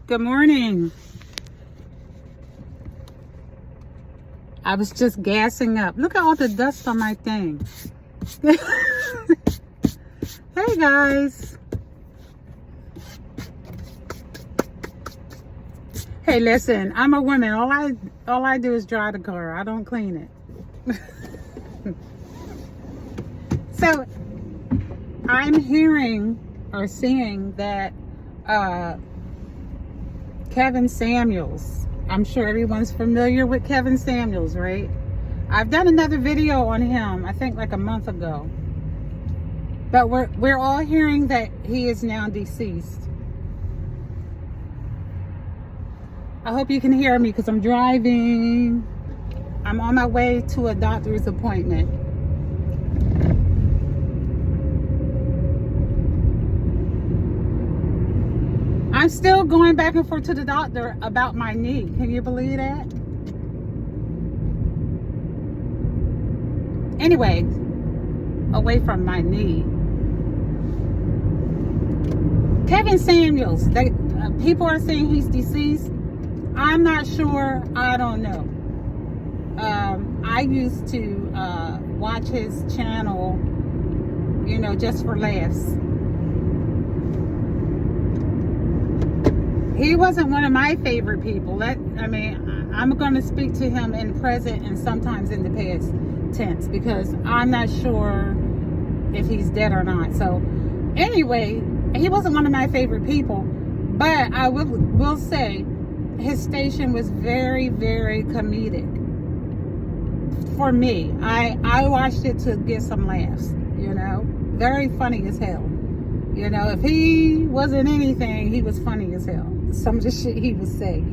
Good morning. I was just gassing up. Look at all the dust on my thing. Hey guys. Hey, listen, I'm a woman. All I do is drive the car. I don't clean it. So I'm hearing or seeing that Kevin Samuels, I'm sure everyone's familiar with Kevin Samuels, right? I've done another video on him, I think like a month ago. But we're all hearing that he is now deceased. I hope you can hear me because I'm driving. I'm on my way to a doctor's appointment. I'm still going back and forth to the doctor about my knee. Can you believe that? Anyway, away from my knee. Kevin Samuels, people are saying he's deceased. I'm not sure. I don't know. I used to watch his channel, you know, just for laughs. He wasn't one of my favorite people. I'm going to speak to him in present and sometimes in the past tense because I'm not sure if he's dead or not. So anyway, he wasn't one of my favorite people, but I will say his station was very, very comedic for me. I watched it to get some laughs, you know, very funny as hell. You know, if he wasn't anything, he was funny as hell. Some of the shit he would say,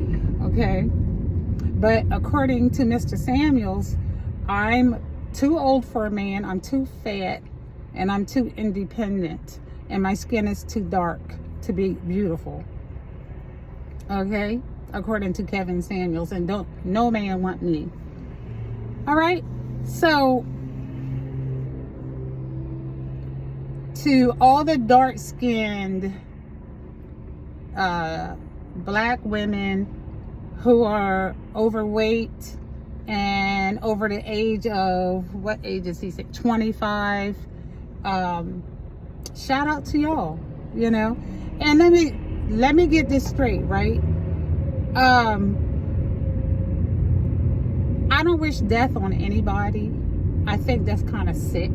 okay? But according to Mr. Samuels, I'm too old for a man, I'm too fat, and I'm too independent, and my skin is too dark to be beautiful. Okay? According to Kevin Samuels, and no man want me. All right? So, to all the dark-skinned black women who are overweight and over the age of, what age is he say, 25, shout out to y'all, you know. And let me get this straight, right? I don't wish death on anybody. I think that's kind of sick.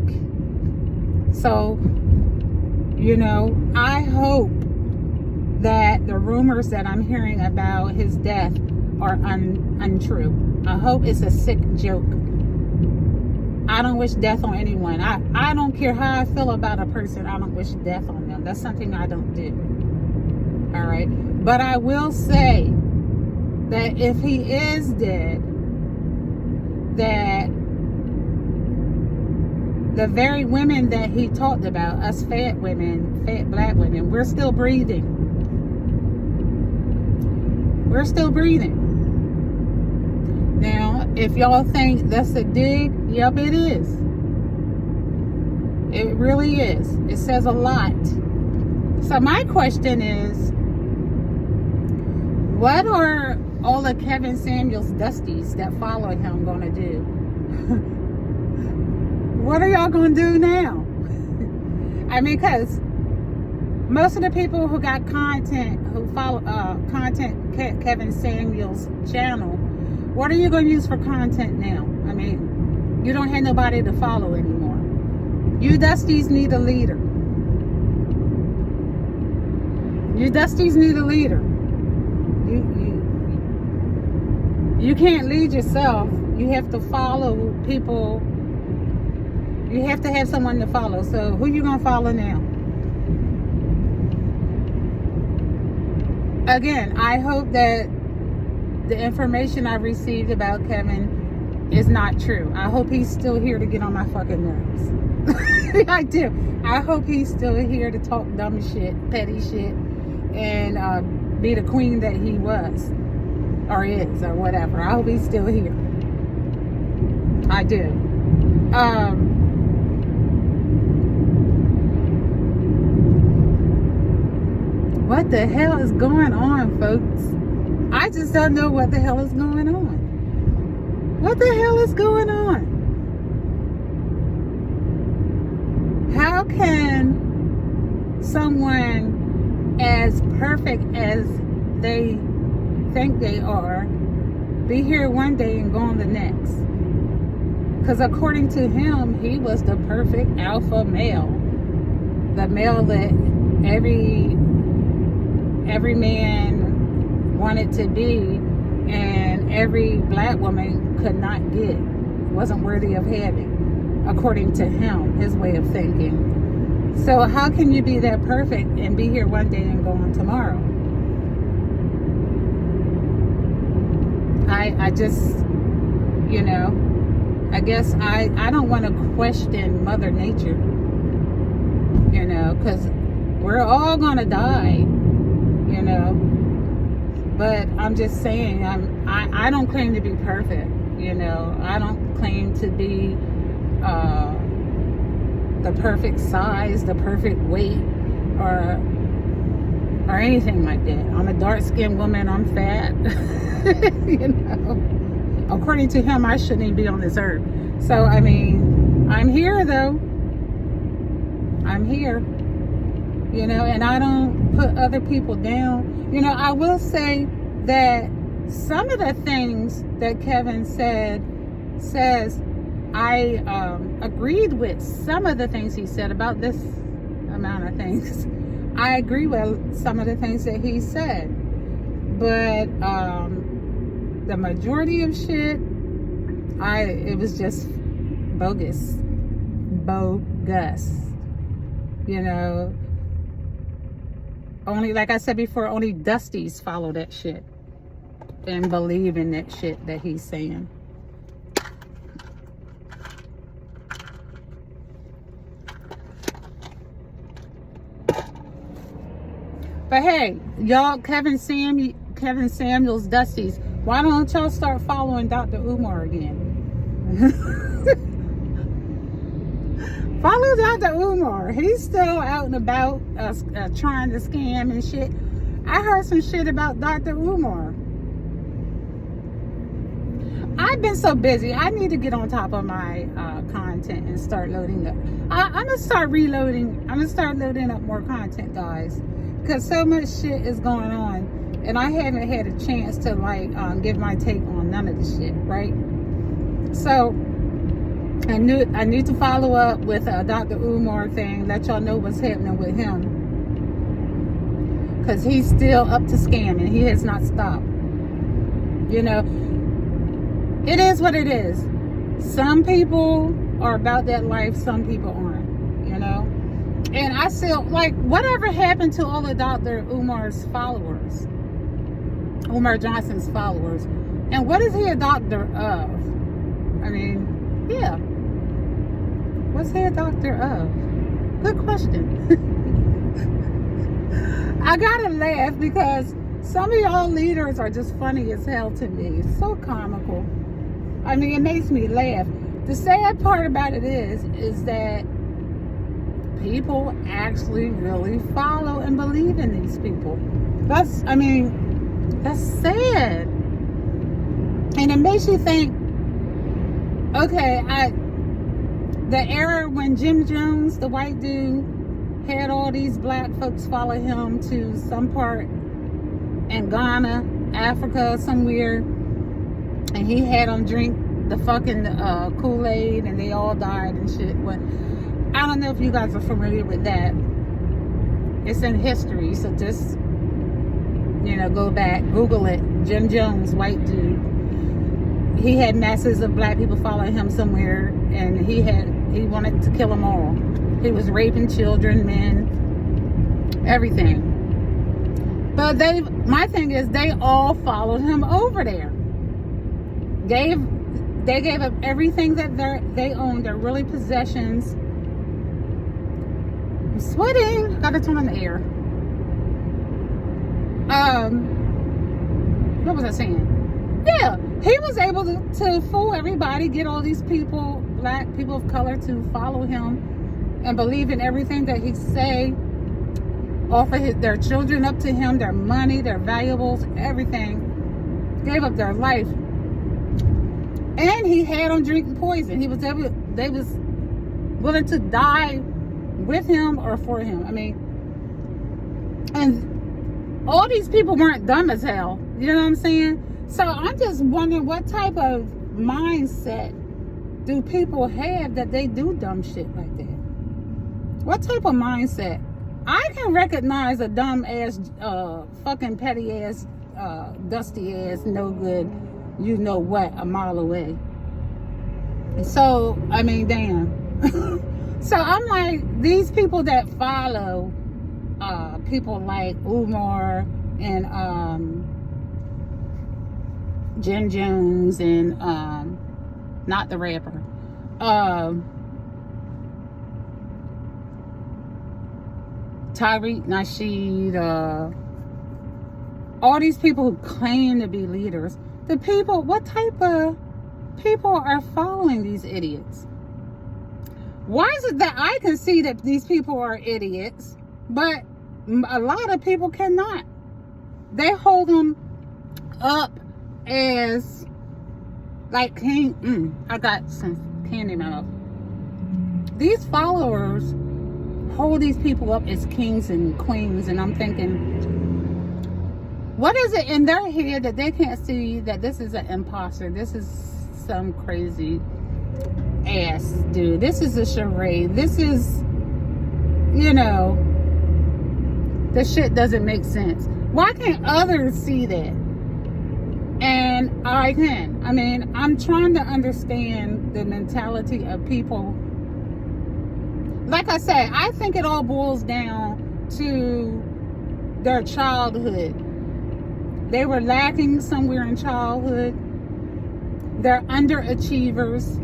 So, you know, I hope that the rumors that I'm hearing about his death are untrue. I hope it's a sick joke. I don't wish death on anyone. I don't care how I feel about a person. I don't wish death on them. That's something I don't do. All right. But I will say that if he is dead, that the very women that he talked about, us fat women, fat black women, we're still breathing. We're still breathing. Now, if y'all think that's a dig, yep, it is. It really is. It says a lot. So my question is, what are all of Kevin Samuels' dusties that follow him going to do? What are y'all going to do now? I mean, because most of the people who got content, who follow Kevin Samuels' channel, what are you going to use for content now? I mean, you don't have nobody to follow anymore. You dusties need a leader. You dusties need a leader. You can't lead yourself. You have to follow people. You have to have someone to follow. So who you gonna follow now? Again, I hope that the information I received about Kevin is not true. I hope he's still here to get on my fucking nerves. I do. I hope he's still here to talk dumb shit, petty shit, and be the queen that he was, or is, or whatever. I hope he's still here. I do. What the hell is going on, folks? I just don't know what the hell is going on. What the hell is going on? How can someone as perfect as they think they are be here one day and gone the next? Because according to him, he was the perfect alpha male. The male that every man wanted to be, and every black woman could not get, wasn't worthy of having, according to him, his way of thinking. So how can you be that perfect and be here one day and go on tomorrow? I just, you know, I guess I don't want to question Mother Nature, you know, because we're all gonna die, you know. But I'm just saying, I don't claim to be perfect, you know. I don't claim to be the perfect size, the perfect weight, or anything like that. I'm a dark-skinned woman. I'm fat, you know. According to him, I shouldn't even be on this earth. So I mean, I'm here though. I'm here. You know, and I don't put other people down. You know, I will say that some of the things that Kevin says, I agreed with some of the things he said about this amount of things. I agree with some of the things that he said. But the majority of shit, it was just bogus. You know, only, like I said before, only Dusties follow that shit and believe in that shit that he's saying. But hey, y'all, Kevin Samuels, Dusties, why don't y'all start following Dr. Umar again? Follow Dr. Umar. He's still out and about trying to scam and shit. I heard some shit about Dr. Umar. I've been so busy. I need to get on top of my content and start loading up. I'm going to start reloading. I'm going to start loading up more content, guys. Because so much shit is going on. And I haven't had a chance to, like, give my take on none of the shit, right? So I need to follow up with Dr. Umar thing, let y'all know what's happening with him. Because he's still up to scamming. He has not stopped. You know, it is what it is. Some people are about that life, some people aren't, you know. And I still, like, whatever happened to all of Dr. Umar's followers? Umar Johnson's followers. And what is he a doctor of? I mean, yeah. What's he a doctor of? Good question. I gotta laugh because some of y'all leaders are just funny as hell to me. It's so comical. I mean, it makes me laugh. The sad part about it is that people actually really follow and believe in these people. That's sad. And it makes you think, okay, the era when Jim Jones, the white dude, had all these black folks follow him to some part in Ghana, Africa, somewhere, and he had them drink the fucking Kool-Aid and they all died and shit. But I don't know if you guys are familiar with that. It's in history, so just, you know, go back, Google it. Jim Jones, white dude. He had masses of black people following him somewhere, and he wanted to kill them all. He was raping children, men, everything. But my thing is, they all followed him over there. They gave up everything that they owned, their really possessions. I'm sweating. Gotta turn on the air. What was I saying? Yeah, he was able to fool everybody, get all these people, black people of color, to follow him and believe in everything that he say. offered their children up to him, their money, their valuables, everything, gave up their life. And he had them drinking poison. They was willing to die with him or for him. I mean, and all these people weren't dumb as hell. You know what I'm saying? So I'm just wondering, what type of mindset do people have that they do dumb shit like that? What type of mindset? I can recognize a dumb ass, fucking petty ass, dusty ass, no good, you know what, a mile away. So, I mean, damn. So I'm like, these people that follow people like Umar and Jen Jones and not the rapper, Tariq Nasheed, all these people who claim to be leaders. The people, what type of people are following these idiots? Why is it that I can see that these people are idiots, but a lot of people cannot? They hold them up as like king. I got some candy in my mouth. These followers hold these people up as kings and queens, and I'm thinking, what is it in their head that they can't see that this is an imposter? This is some crazy ass dude. This is a charade. This is, you know, the shit doesn't make sense. Why can't others see that? And I can. I mean, I'm trying to understand the mentality of people. Like I said, I think it all boils down to their childhood. They were lacking somewhere in childhood. They're underachievers,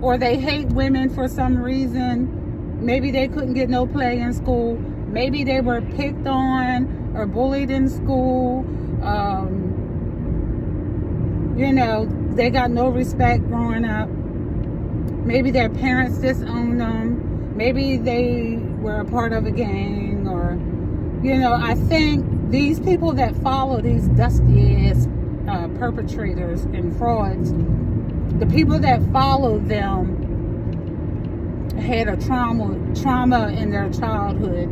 or they hate women for some reason. Maybe they couldn't get no play in school. Maybe they were picked on or bullied in school. You know, they got no respect growing up. Maybe their parents disowned them. Maybe they were a part of a gang, or, you know, I think these people that follow these dusty ass perpetrators and frauds, the people that follow them had a trauma in their childhood,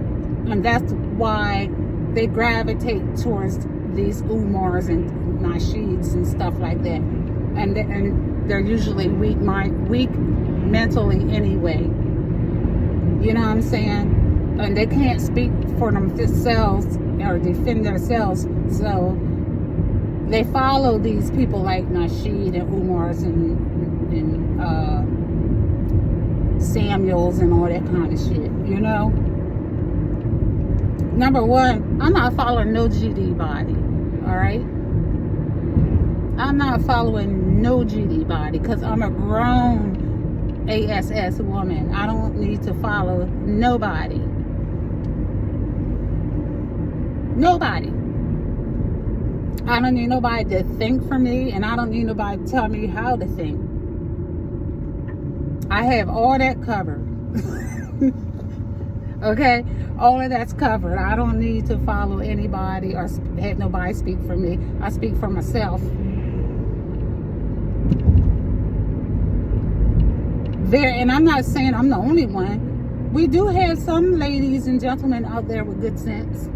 and that's why they gravitate towards these Umars and Nasheeds and stuff like that, and they're usually weak mentally anyway. You know what I'm saying? And they can't speak for themselves or defend themselves, so they follow these people like Nasheed and Umars and Samuels and all that kind of shit, you know? Number one, I'm not following no GD body, alright? I'm not following no GD body because I'm a grown ASS woman. I don't need to follow nobody. Nobody. I don't need nobody to think for me, and I don't need nobody to tell me how to think. I have all that covered. Okay? All of that's covered. I don't need to follow anybody or have nobody speak for me. I speak for myself. And I'm not saying I'm the only one. We do have some ladies and gentlemen out there with good sense.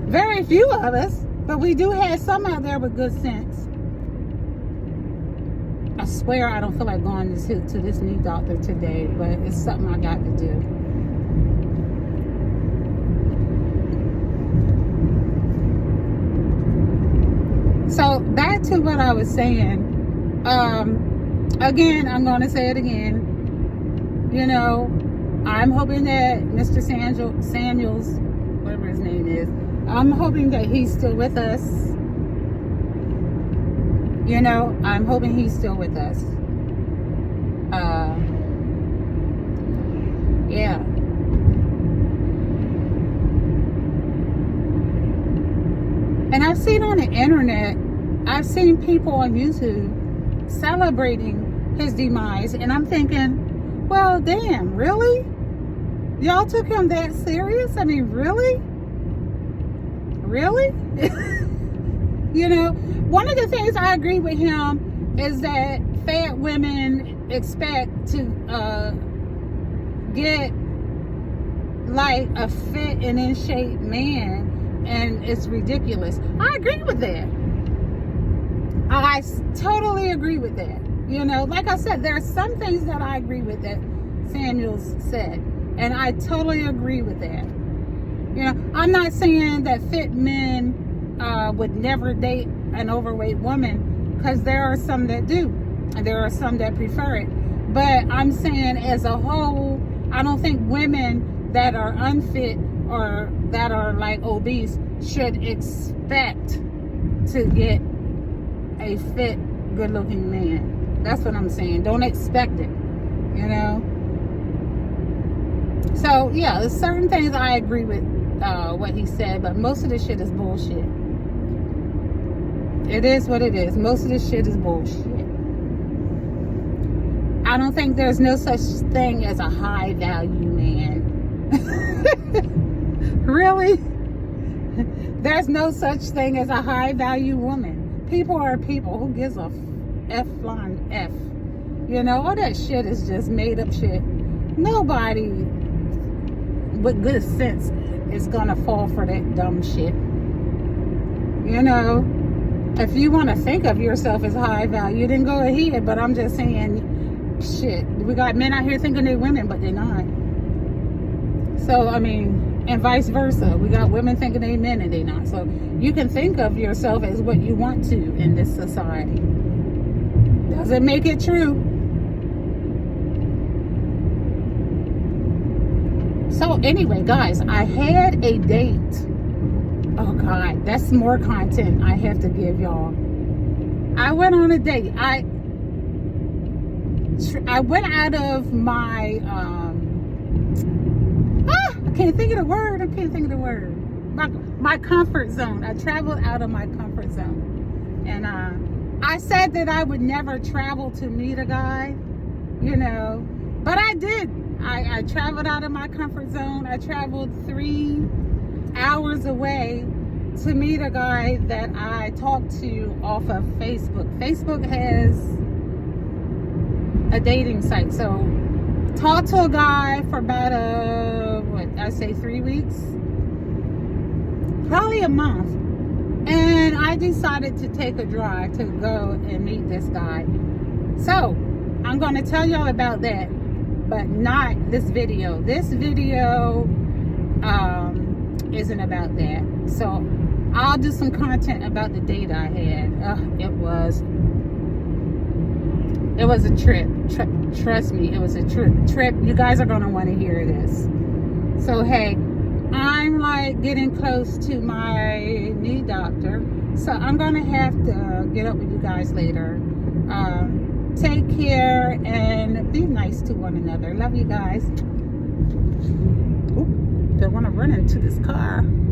Very few of us, but we do have some out there with good sense. I swear I don't feel like going to this new doctor today, but it's something I got to do. So back to what I was saying. Again, I'm going to say it again. You know, I'm hoping that Mr. Samuels, whatever his name is, I'm hoping that he's still with us. You know, I'm hoping he's still with us. Yeah. And I've seen on the internet, I've seen people on YouTube celebrating his demise, and I'm thinking, well, damn, really? Y'all took him that serious? I mean, really? Really? You know, one of the things I agree with him is that fat women expect to get like a fit and in shape man, and it's ridiculous. I agree with that. I totally agree with that. You know, like I said, there are some things that I agree with that Samuels said, and I totally agree with that. You know, I'm not saying that fit men would never date an overweight woman, because there are some that do, and there are some that prefer it. But I'm saying as a whole, I don't think women that are unfit or that are like obese should expect to get a fit, good-looking man. That's what I'm saying. Don't expect it, you know. So yeah, there's certain things I agree with what he said, but most of this shit is bullshit. It is what it is. Most of this shit is bullshit. I don't think there's no such thing as a high value man. Really? There's no such thing as a high value woman. People are people. Who gives a F flying F? You know, all that shit is just made up shit. Nobody with good sense is gonna fall for that dumb shit. You know, if you want to think of yourself as high value, then go ahead. But I'm just saying, shit, we got men out here thinking they're women, but they're not. So, I mean, and vice versa. We got women thinking they're men and they're not. So you can think of yourself as what you want to in this society. Doesn't make it true. So anyway, guys, I had a date. Oh God, that's more content I have to give y'all. I went on a date. I went out of my I can't think of the word. My comfort zone. I traveled out of my comfort zone, and I said that I would never travel to meet a guy, you know, but I did. I traveled out of my comfort zone. I traveled 3 hours away to meet a guy that I talked to off of Facebook. Facebook has a dating site. So talked to a guy for about 3 weeks, probably a month, and I decided to take a drive to go and meet this guy. So I'm going to tell y'all about that, but not this video. This video isn't about that. So I'll do some content about the date I had. It was a trip. Trust me, it was a trip. You guys are going to want to hear this. So hey, I'm like getting close to my knee doctor, so I'm going to have to get up with you guys later. Take care and be nice to one another. Love you guys. Ooh, don't want to run into this car.